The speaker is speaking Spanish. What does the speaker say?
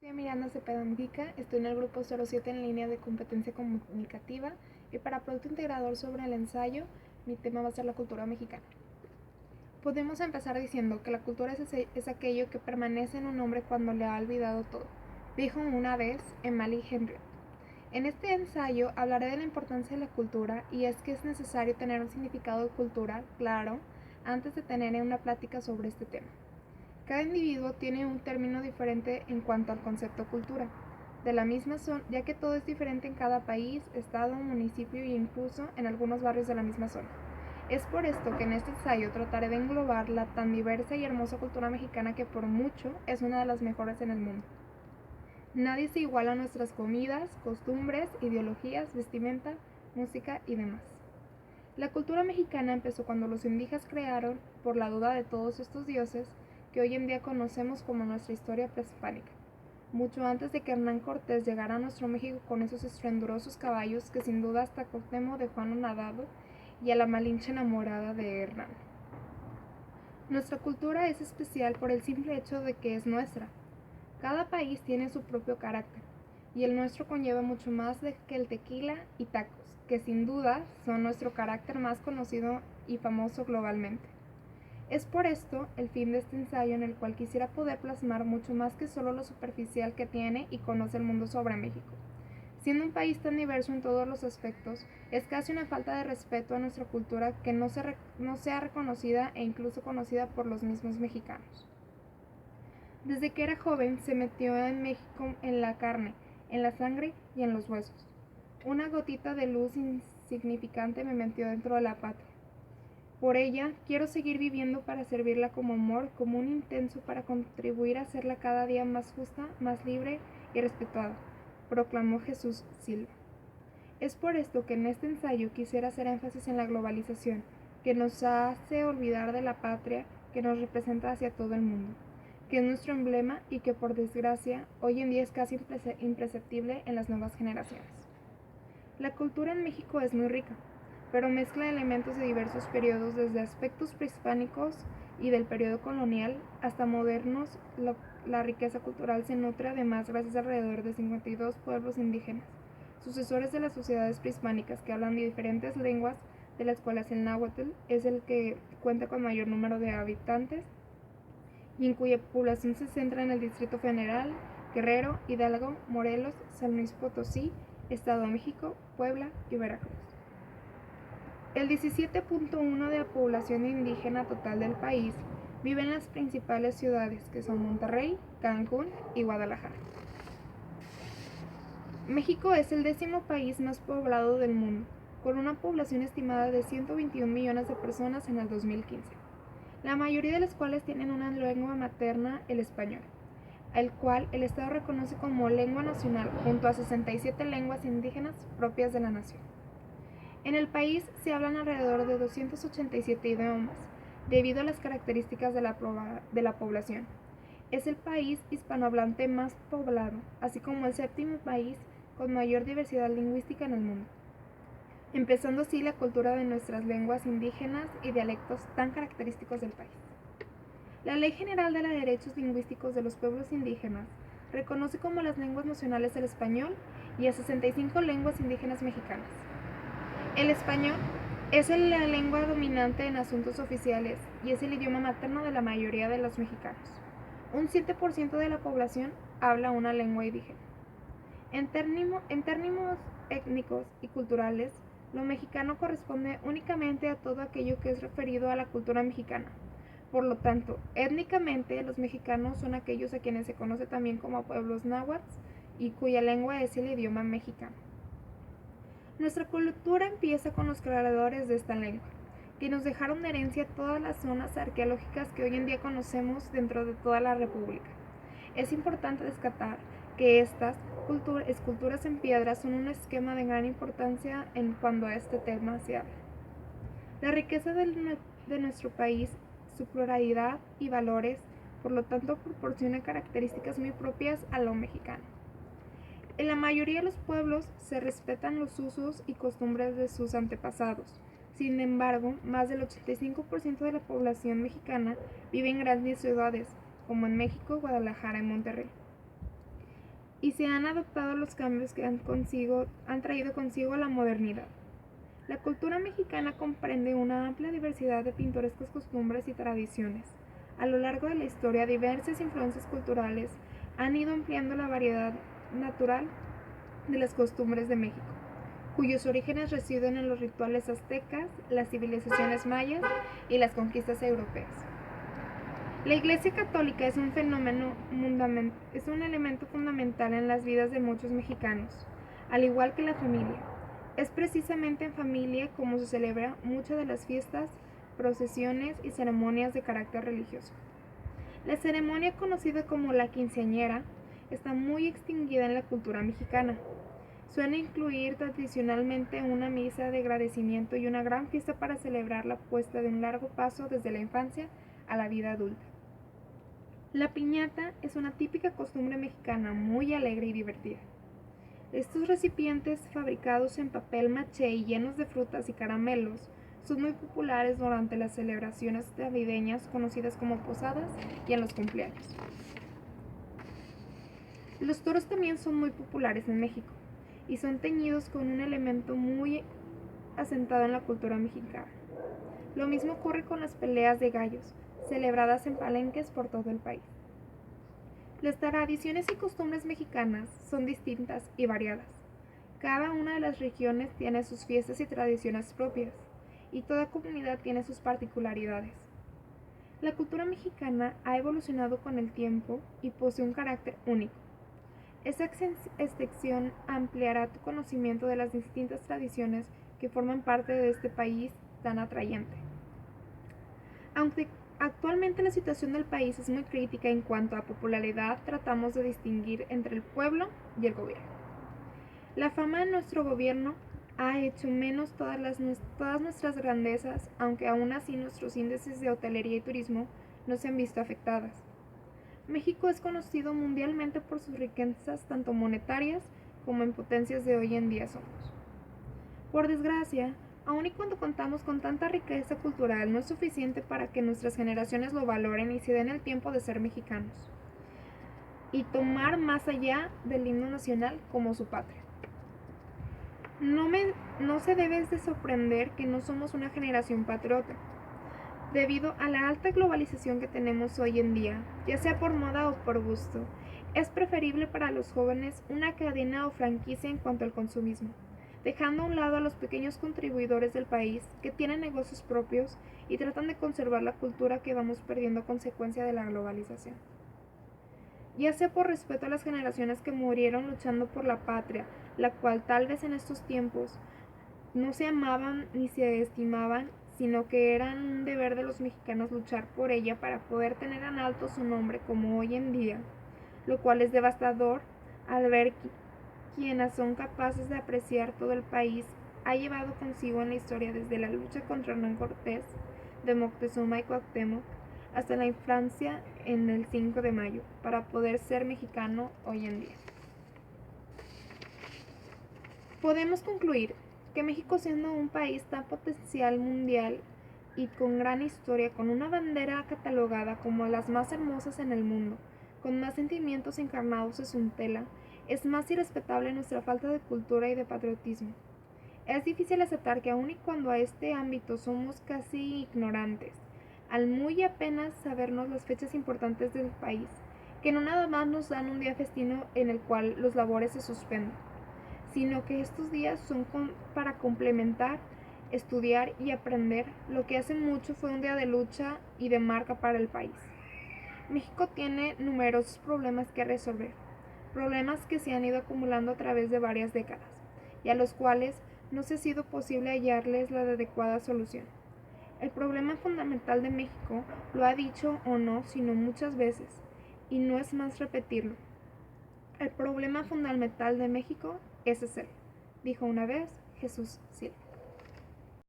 Soy Miranda Cepeda Mujica, estoy en el grupo 07 en línea de competencia comunicativa y para Producto Integrador sobre el ensayo, mi tema va a ser la cultura mexicana. Podemos empezar diciendo que la cultura es aquello que permanece en un hombre cuando le ha olvidado todo, dijo una vez Emily Henry. En este ensayo hablaré de la importancia de la cultura y es que es necesario tener un significado de cultura claro antes de tener una plática sobre este tema. Cada individuo tiene un término diferente en cuanto al concepto cultura, de la misma zona, ya que todo es diferente en cada país, estado, municipio e incluso en algunos barrios de la misma zona. Es por esto que en este ensayo trataré de englobar la tan diversa y hermosa cultura mexicana que por mucho es una de las mejores en el mundo. Nadie se iguala a nuestras comidas, costumbres, ideologías, vestimenta, música y demás. La cultura mexicana empezó cuando los indígenas crearon, por la duda de todos estos dioses, que hoy en día conocemos como nuestra historia prehispánica, mucho antes de que Hernán Cortés llegara a nuestro México con esos estruendosos caballos que sin duda hasta Cuauhtémoc dejó anonadado y a la Malinche enamorada de Hernán. Nuestra cultura es especial por el simple hecho de que es nuestra. Cada país tiene su propio carácter, y el nuestro conlleva mucho más que el tequila y tacos, que sin duda son nuestro carácter más conocido y famoso globalmente. Es por esto el fin de este ensayo en el cual quisiera poder plasmar mucho más que solo lo superficial que tiene y conoce el mundo sobre México. Siendo un país tan diverso en todos los aspectos, es casi una falta de respeto a nuestra cultura que no sea reconocida e incluso conocida por los mismos mexicanos. Desde que era joven se metió en México en la carne, en la sangre y en los huesos. Una gotita de luz insignificante me metió dentro de la patria. Por ella, quiero seguir viviendo para servirla como amor, como un intenso para contribuir a hacerla cada día más justa, más libre y respetada, proclamó Jesús Silva. Es por esto que en este ensayo quisiera hacer énfasis en la globalización, que nos hace olvidar de la patria que nos representa hacia todo el mundo, que es nuestro emblema y que por desgracia hoy en día es casi imperceptible en las nuevas generaciones. La cultura en México es muy rica, pero mezcla elementos de diversos periodos, desde aspectos prehispánicos y del periodo colonial hasta modernos. La riqueza cultural se nutre además gracias a alrededor de 52 pueblos indígenas, sucesores de las sociedades prehispánicas que hablan de diferentes lenguas, de las cuales el náhuatl es el que cuenta con mayor número de habitantes y en cuya población se centra en el Distrito Federal, Guerrero, Hidalgo, Morelos, San Luis Potosí, Estado de México, Puebla y Veracruz. El 17.1% de la población indígena total del país vive en las principales ciudades, que son Monterrey, Cancún y Guadalajara. México es el 10º país más poblado del mundo, con una población estimada de 121 millones de personas en el 2015, la mayoría de las cuales tienen una lengua materna, el español, el cual el Estado reconoce como lengua nacional, junto a 67 lenguas indígenas propias de la nación. En el país se hablan alrededor de 287 idiomas, debido a las características de la población. Es el país hispanohablante más poblado, así como el 7º país con mayor diversidad lingüística en el mundo, empezando así la cultura de nuestras lenguas indígenas y dialectos tan característicos del país. La Ley General de los Derechos Lingüísticos de los Pueblos Indígenas reconoce como las lenguas nacionales el español y a 65 lenguas indígenas mexicanas. El español es la lengua dominante en asuntos oficiales y es el idioma materno de la mayoría de los mexicanos. Un 7% de la población habla una lengua indígena. En términos étnicos y culturales, lo mexicano corresponde únicamente a todo aquello que es referido a la cultura mexicana. Por lo tanto, étnicamente los mexicanos son aquellos a quienes se conoce también como pueblos náhuatl y cuya lengua es el idioma mexicano. Nuestra cultura empieza con los creadores de esta lengua, que nos dejaron de herencia todas las zonas arqueológicas que hoy en día conocemos dentro de toda la República. Es importante destacar que estas esculturas en piedra son un esquema de gran importancia cuando a este tema se habla. La riqueza de nuestro país, su pluralidad y valores, por lo tanto, proporciona características muy propias a lo mexicano. En la mayoría de los pueblos se respetan los usos y costumbres de sus antepasados. Sin embargo, más del 85% de la población mexicana vive en grandes ciudades, como en México, Guadalajara y Monterrey. y se han adoptado los cambios que han traído consigo la modernidad. La cultura mexicana comprende una amplia diversidad de pintorescas costumbres y tradiciones. A lo largo de la historia, diversas influencias culturales han ido ampliando la variedad natural de las costumbres de México, cuyos orígenes residen en los rituales aztecas, las civilizaciones mayas y las conquistas europeas. La Iglesia Católica es un elemento fundamental en las vidas de muchos mexicanos, al igual que la familia. Es precisamente en familia como se celebra muchas de las fiestas, procesiones y ceremonias de carácter religioso. La ceremonia conocida como la quinceañera está muy extinguida en la cultura mexicana. Suele incluir tradicionalmente una misa de agradecimiento y una gran fiesta para celebrar la puesta de un largo paso desde la infancia a la vida adulta. La piñata es una típica costumbre mexicana muy alegre y divertida. Estos recipientes fabricados en papel maché y llenos de frutas y caramelos son muy populares durante las celebraciones navideñas conocidas como posadas y en los cumpleaños. Los toros también son muy populares en México y son teñidos con un elemento muy asentado en la cultura mexicana. Lo mismo ocurre con las peleas de gallos, celebradas en palenques por todo el país. Las tradiciones y costumbres mexicanas son distintas y variadas. Cada una de las regiones tiene sus fiestas y tradiciones propias, y toda comunidad tiene sus particularidades. La cultura mexicana ha evolucionado con el tiempo y posee un carácter único. Esta extensión ampliará tu conocimiento de las distintas tradiciones que forman parte de este país tan atrayente. Aunque actualmente la situación del país es muy crítica en cuanto a popularidad, tratamos de distinguir entre el pueblo y el gobierno. La fama de nuestro gobierno ha hecho menos todas nuestras grandezas, aunque aún así nuestros índices de hotelería y turismo no se han visto afectadas. México es conocido mundialmente por sus riquezas tanto monetarias como en potencias de hoy en día somos. Por desgracia, aun y cuando contamos con tanta riqueza cultural, no es suficiente para que nuestras generaciones lo valoren y se den el tiempo de ser mexicanos y tomar más allá del himno nacional como su patria. No se debe de sorprender que no somos una generación patriota. Debido a la alta globalización que tenemos hoy en día, ya sea por moda o por gusto, es preferible para los jóvenes una cadena o franquicia en cuanto al consumismo, dejando a un lado a los pequeños contribuidores del país que tienen negocios propios y tratan de conservar la cultura que vamos perdiendo a consecuencia de la globalización. Ya sea por respeto a las generaciones que murieron luchando por la patria, la cual tal vez en estos tiempos no se amaban ni se estimaban, sino que era un deber de los mexicanos luchar por ella para poder tener en alto su nombre como hoy en día, lo cual es devastador al ver quienes son capaces de apreciar todo el país ha llevado consigo en la historia desde la lucha contra Hernán Cortés, de Moctezuma y Cuauhtémoc, hasta la infancia en el 5 de mayo, para poder ser mexicano hoy en día. Podemos concluir que México, siendo un país tan potencial mundial y con gran historia, con una bandera catalogada como las más hermosas en el mundo, con más sentimientos encarnados en su tela, es más irrespetable nuestra falta de cultura y de patriotismo. Es difícil aceptar que aun y cuando a este ámbito somos casi ignorantes, al muy apenas sabernos las fechas importantes del país, que no nada más nos dan un día festivo en el cual los labores se suspenden, sino que estos días son para complementar, estudiar y aprender lo que hace mucho fue un día de lucha y de marca para el país. México tiene numerosos problemas que resolver, problemas que se han ido acumulando a través de varias décadas, y a los cuales no se ha sido posible hallarles la adecuada solución. El problema fundamental de México, lo ha dicho o no, sino muchas veces, y no es más repetirlo. El problema fundamental de México es él, dijo una vez Jesús Silva.